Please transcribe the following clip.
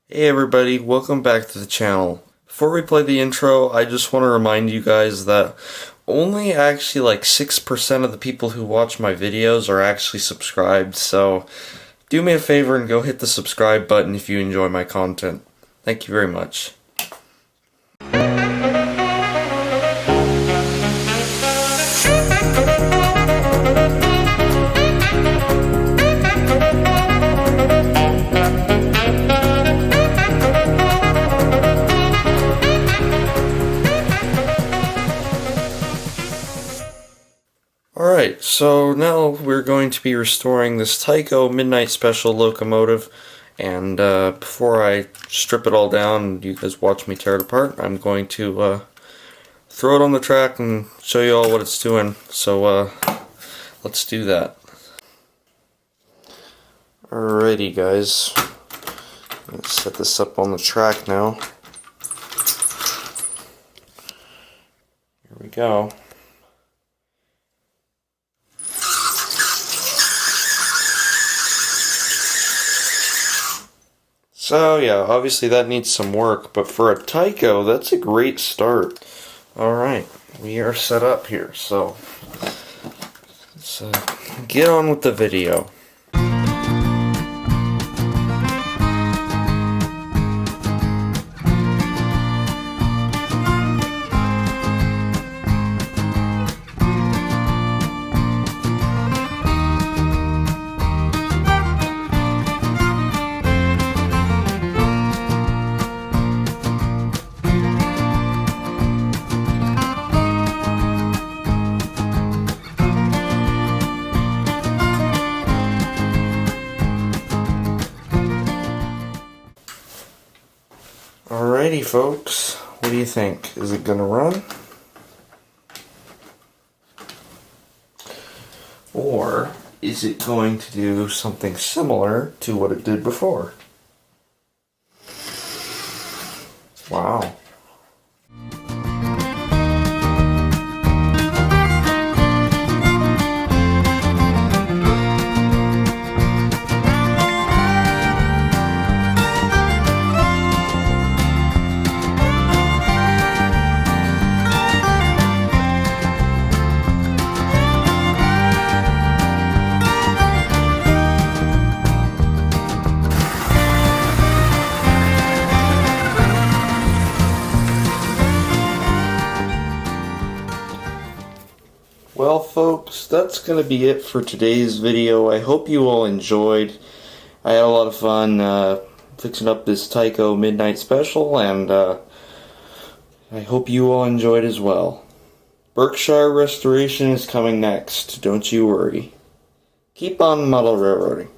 Hey everybody, welcome back to the channel. Before we play the intro, I just want to remind you guys that only actually like 6% of the people who watch my videos are actually subscribed, so do me a favor and go hit the subscribe button if you enjoy my content. Thank you very much. Alright, so now we're going to be restoring this TYCO Midnight Special locomotive, and before I strip it all down and you guys watch me tear it apart, I'm going to throw it on the track and show you all what it's doing, so let's do that. Alrighty guys, let's set this up on the track now. Here we go. So yeah, obviously that needs some work, but for a TYCO, that's a great start. Alright, we are set up here, so let's get on with the video. Alrighty folks, what do you think? Is it gonna run? Or is it going to do something similar to what it did before? Wow. Well folks, that's going to be it for today's video. I hope you all enjoyed. I had a lot of fun fixing up this TYCO Midnight Special, and I hope you all enjoyed as well. Berkshire Restoration is coming next, don't you worry. Keep on model railroading.